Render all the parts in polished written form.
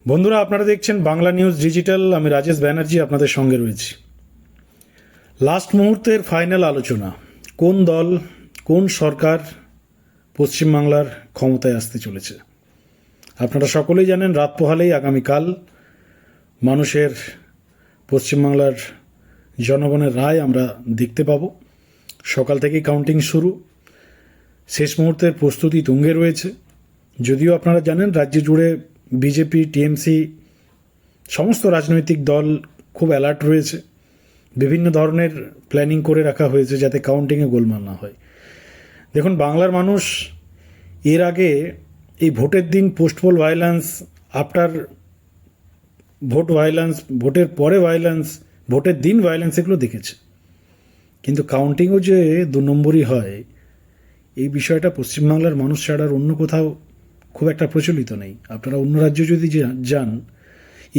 বন্ধুরা, আপনারা দেখছেন বাংলা নিউজ ডিজিটাল। আমি রাজেশ ব্যানার্জি আপনাদের সঙ্গে রয়েছি। লাস্ট মুহূর্তের ফাইনাল আলোচনা, কোন দল কোন সরকার পশ্চিমবাংলার ক্ষমতায় আসতে চলেছে। আপনারা সকলেই জানেন, রাত পোহালেই আগামীকাল মানুষের, পশ্চিমবাংলার জনগণের রায় আমরা দেখতে পাব। সকাল থেকেই কাউন্টিং শুরু, শেষ মুহূর্তের প্রস্তুতি তুঙ্গে রয়েছে। যদিও আপনারা জানেন, রাজ্য জুড়ে বিজেপি, টিএমসি সমস্ত রাজনৈতিক দল খুব অ্যালার্ট রয়েছে। বিভিন্ন ধরনের প্ল্যানিং করে রাখা হয়েছে যাতে কাউন্টিংয়ে গোলমাল না হয়। দেখুন, বাংলার মানুষ এর আগে এই ভোটের দিন post-poll violence, after vote violence, ভোটের পরে ভায়োলেন্স, ভোটের দিন ভায়োলেন্স, এগুলো দেখেছে। কিন্তু কাউন্টিংও যে 2 নম্বরই হয়, এই বিষয়টা পশ্চিমবাংলার মানুষ ছাড়া আর অন্য কোথাও খুব একটা প্রচলিত নেই। আপনারা অন্য রাজ্য যদি যান,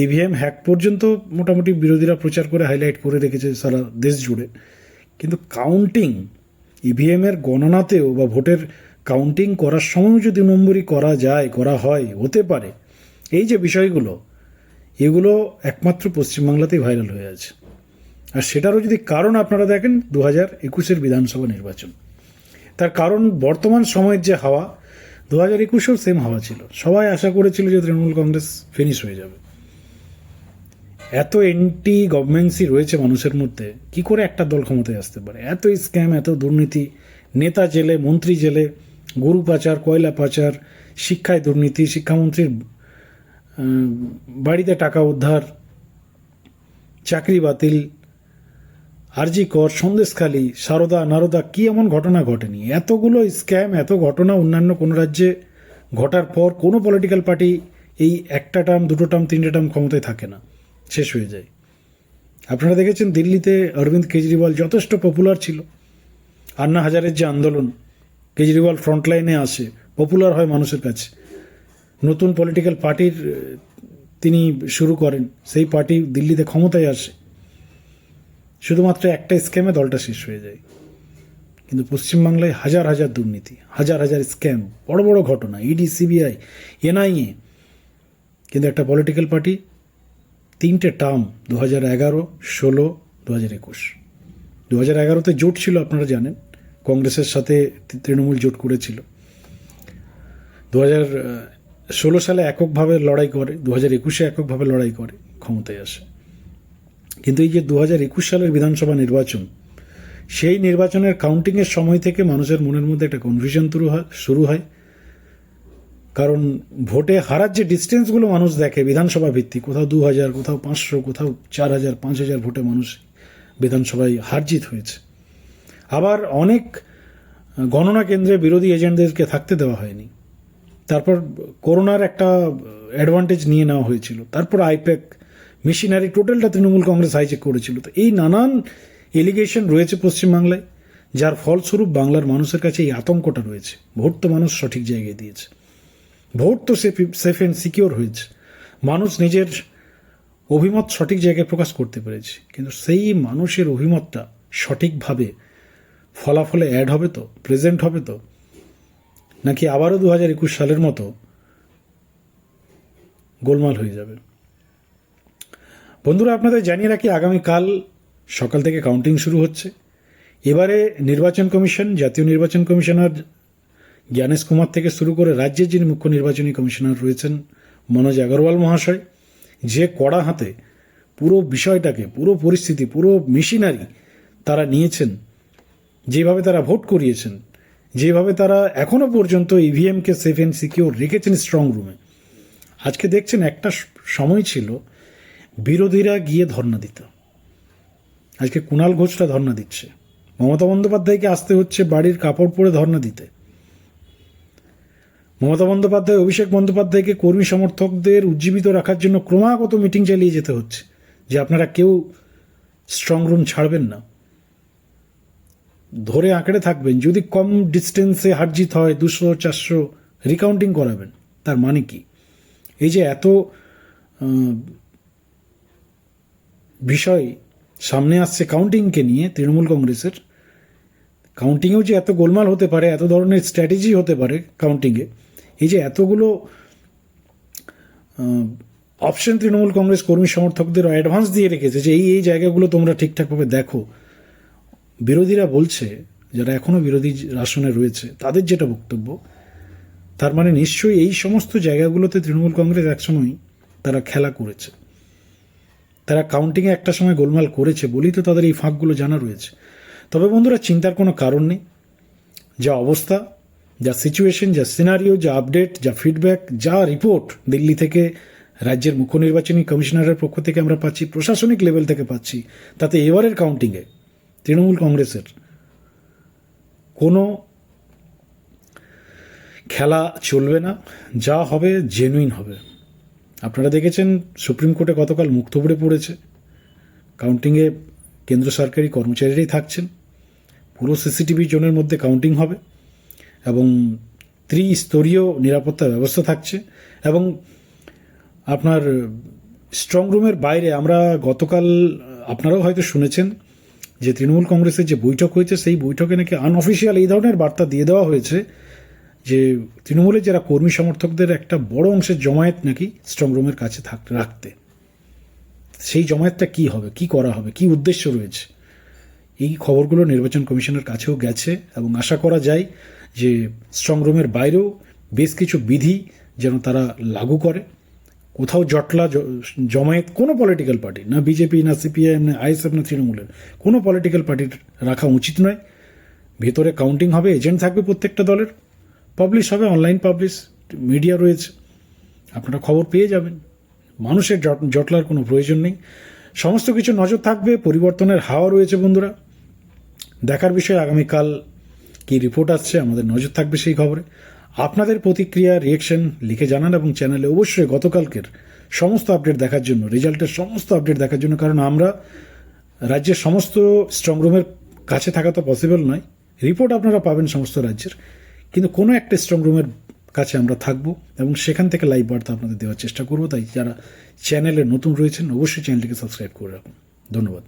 ইভিএম হ্যাক পর্যন্ত মোটামুটি বিরোধীরা প্রচার করে হাইলাইট করে রেখেছে সারা দেশ জুড়ে। কিন্তু কাউন্টিং, ইভিএমের গণনাতেও বা ভোটের কাউন্টিং করার সময়ও যদি নম্বরই করা যায়, করা হয়, হতে পারে, এই যে বিষয়গুলো, এগুলো একমাত্র পশ্চিমবাংলাতেই ভাইরাল হয়ে আছে। আর সেটারও যদি কারণ আপনারা দেখেন, 2021-এর বিধানসভা নির্বাচন। তার কারণ বর্তমান সময়ের যে হাওয়া, 2021-এও সেম হাওয়া ছিল। সবাই আশা করেছিল যে তৃণমূল কংগ্রেস ফিনিশ হয়ে যাবে। এত এন্টি গভর্নমেন্সি রয়েছে মানুষের মধ্যে, কি করে একটা দল ক্ষমতায় আসতে পারে? এত স্ক্যাম, এত দুর্নীতি, নেতা জেলে, মন্ত্রী জেলে, গরু পাচার, কয়লা পাচার, শিক্ষায় দুর্নীতি, শিক্ষামন্ত্রীর বাড়িতে টাকা উদ্ধার, চাকরি বাতিল, আরজি কর, সন্দেশখালী, সারদা নারদা, কি এমন ঘটনা ঘটেনি? এতগুলো স্ক্যাম, এত ঘটনা অন্যান্য কোনো রাজ্যে ঘটার পর কোনো পলিটিক্যাল পার্টি এই একটা টার্ম, 2টো টার্ম, 3টে টার্ম ক্ষমতায় থাকে না, শেষ হয়ে যায়। আপনারা দেখেছেন দিল্লিতে অরবিন্দ কেজরিওয়াল যথেষ্ট পপুলার ছিল। আন্না হাজারের যে আন্দোলন, কেজরিওয়াল ফ্রন্টলাইনে আসে, পপুলার হয় মানুষের কাছে। নতুন পলিটিক্যাল পার্টির তিনি শুরু করেন, সেই পার্টি দিল্লিতে ক্ষমতায় আসে। শুধুমাত্র একটা স্ক্যামে দলটা শেষ হয়ে যায়। কিন্তু পশ্চিমবাংলায় হাজার হাজার দুর্নীতি, হাজার হাজার স্ক্যাম, বড় বড় ঘটনা, ইডি, সিবিআই, এনআইএ। কিন্তু একটা পলিটিক্যাল পার্টি 3টে টার্ম, 2011, 2016, 2021। 2011-তে জোট ছিল, আপনারা জানেন, কংগ্রেসের সাথে তৃণমূল জোট করেছিল। 2016 সালে এককভাবে লড়াই করে, 2021-এ এককভাবে লড়াই করে, ক্ষমতায় আসে। কিন্তু এই যে 2021 সালের বিধানসভা নির্বাচন, সেই নির্বাচনের কাউন্টিংয়ের সময় থেকে মানুষের মনের মধ্যে একটা কনফিউশন শুরু হয়। কারণ ভোটে হারার যে ডিস্টেন্সগুলো মানুষ দেখে বিধানসভা ভিত্তিক, কোথাও 2000, কোথাও 500, কোথাও 4000, 5000 ভোটে মানুষ বিধানসভায় হারজিত হয়েছে। আবার অনেক গণনা কেন্দ্রে বিরোধী এজেন্টদেরকে থাকতে দেওয়া হয়নি। তারপর করোনার একটা অ্যাডভান্টেজ নিয়ে নেওয়া হয়েছিল। তারপর আইপ্যাক মেশিনারি টোটালটা তৃণমূল কংগ্রেস হাইজেক করেছিল। তো এই নানান এলিগেশন রয়েছে পশ্চিমবাংলায়, যার ফলস্বরূপ বাংলার মানুষের কাছে এই আতঙ্কটা রয়েছে। ভোট তো মানুষ সঠিক জায়গায় দিয়েছে, ভোট তো সেফ অ্যান্ড সিকিওর হয়েছে, মানুষ নিজের অভিমত সঠিক জায়গায় প্রকাশ করতে পেরেছে। কিন্তু সেই মানুষের অভিমতটা সঠিকভাবে ফলাফলে অ্যাড হবে তো, প্রেজেন্ট হবে তো, নাকি আবারও 2021 সালের মতো গোলমাল হয়ে যাবে? বন্ধুরা, আপনাদের জানিয়ে রাখি, আগামীকাল সকাল থেকে কাউন্টিং শুরু হচ্ছে। এবারে নির্বাচন কমিশন, জাতীয় নির্বাচন কমিশনার জ্ঞানেশ কুমার থেকে শুরু করে রাজ্যের যিনি মুখ্য নির্বাচনী কমিশনার রয়েছেন মনোজ আগরওয়াল মহাশয়, যে কড়া হাতে পুরো বিষয়টাকে, পুরো পরিস্থিতি, পুরো মেশিনারি তারা নিয়েছেন, যেভাবে তারা ভোট করিয়েছেন, যেভাবে তারা এখনো পর্যন্ত ইভিএমকে সেফ অ্যান্ড সিকিওর রেখেছেন স্ট্রং রুমে। আজকে দেখছেন, একটা সময় ছিল বিরোধীরা গিয়ে ধর্ণা দিত, আজকে কুণাল ঘোষরা ধর্ণা দিচ্ছে। মমতা বন্দ্যোপাধ্যায়কে আসতে হচ্ছে বাড়ির কাপড় পরে ধর্ণা দিতে। মমতা বন্দ্যোপাধ্যায়, অভিষেক বন্দ্যোপাধ্যায়কে কর্মী সমর্থকদের উজ্জীবিত রাখার জন্য ক্রমাগত মিটিং চালিয়ে যেতে হচ্ছে যে আপনারা কেউ স্ট্রং রুম ছাড়বেন না, ধরে আঁকড়ে থাকবেন। যদি কম ডিস্টেন্সে হারজিত হয়, 200, 400 রিকাউন্টিং করাবেন। তার মানে কি? এই যে এত বিষয় সামনে আসছে কাউন্টিংকে নিয়ে, তৃণমূল কংগ্রেসের কাউন্টিংয়েও যে এত গোলমাল হতে পারে, এত ধরনের স্ট্র্যাটেজি হতে পারে কাউন্টিংয়ে, এই যে এতগুলো অপশন তৃণমূল কংগ্রেস কর্মী সমর্থকদের অ্যাডভান্স দিয়ে রেখেছে যে এই এই জায়গাগুলো তোমরা ঠিকঠাকভাবে দেখো। বিরোধীরা বলছে, যারা এখনও বিরোধী আসনে রয়েছে তাদের যেটা বক্তব্য, তার মানে নিশ্চয়ই এই সমস্ত জায়গাগুলোতে তৃণমূল কংগ্রেস একসময় তারা খেলা করেছে, তারা কাউন্টিংয়ে একটা সময় গোলমাল করেছে বলেই তো তাদের এই ফাঁকগুলো জানা রয়েছে। তবে বন্ধুরা, চিন্তার কোনো কারণ নেই। যা অবস্থা, যা সিচুয়েশন, যা সিনারিও, যা আপডেট, যা ফিডব্যাক, যা রিপোর্ট দিল্লি থেকে, রাজ্যের মুখ্য নির্বাচনী কমিশনারের পক্ষ থেকে আমরা পাচ্ছি, প্রশাসনিক লেভেল থেকে পাচ্ছি, তাতে এবারের কাউন্টিংয়ে তৃণমূল কংগ্রেসের কোনো খেলা চলবে না। যা হবে জেনুইন হবে। আপনারা দেখেছেন সুপ্রিম কোর্টে গতকাল মুখ থুবড়ে পড়েছে। কাউন্টিংয়ে কেন্দ্র সরকারি কর্মচারীরাই থাকছেন। পুরো সিসিটিভি জোনের মধ্যে কাউন্টিং হবে এবং ত্রিস্তরীয় নিরাপত্তা ব্যবস্থা থাকছে। এবং আপনার স্ট্রং রুমের বাইরে আমরা গতকাল, আপনারাও হয়তো শুনেছেন যে তৃণমূল কংগ্রেসের যে বৈঠক হয়েছে, সেই বৈঠকে নাকি আনঅফিসিয়াল এই ধরনের বার্তা দিয়ে দেওয়া হয়েছে যে তৃণমূলের যারা কর্মী সমর্থকদের একটা বড় অংশের জমায়েত নাকি স্ট্রং রুমের কাছে রাখতে। সেই জমায়েতটা কি হবে, কি করা হবে, কি উদ্দেশ্য রয়েছে, এই খবরগুলো নির্বাচন কমিশনের কাছেও গেছে এবং আশা করা যায় যে স্ট্রং রুমের বাইরেও বেশ কিছু বিধি যেন তারা লাগু করে। কোথাও জটলা জমায়েত কোনো পলিটিক্যাল পার্টি, না বিজেপি, না সিপিআইএম, না আইএসএফ, না তৃণমূলের কোনো পলিটিক্যাল পার্টির রাখা উচিত নয়। ভেতরে কাউন্টিং হবে, এজেন্ট থাকবে প্রত্যেকটা দলের, পাবলিশ হবে, অনলাইন পাবলিশ, মিডিয়া রয়েছে, আপনারা খবর পেয়ে যাবেন। মানুষের জটলার কোনো প্রয়োজন নেই। সমস্ত কিছু নজর থাকবে, পরিবর্তনের হাওয়া রয়েছে বন্ধুরা। দেখার বিষয় আগামীকাল কি রিপোর্ট আসছে, আমাদের নজর থাকবে সেই খবরে। আপনাদের প্রতিক্রিয়া, রিয়েকশন লিখে জানান এবং চ্যানেলে অবশ্যই গতকালকের সমস্ত আপডেট দেখার জন্য, রেজাল্টের সমস্ত আপডেট দেখার জন্য, কারণ আমরা রাজ্যের সমস্ত স্ট্রংরুমের কাছে থাকা তো পসিবল নয়। রিপোর্ট আপনারা পাবেন সমস্ত রাজ্যের, কিন্তু কোনো একটা স্ট্রংরুমের কাছে আমরা থাকব এবং সেখান থেকে লাইভ বার্তা আপনাদের দেওয়ার চেষ্টা করব। তাই যারা চ্যানেলে নতুন রয়েছেন অবশ্যই চ্যানেলটিকে সাবস্ক্রাইব করে রাখুন। ধন্যবাদ।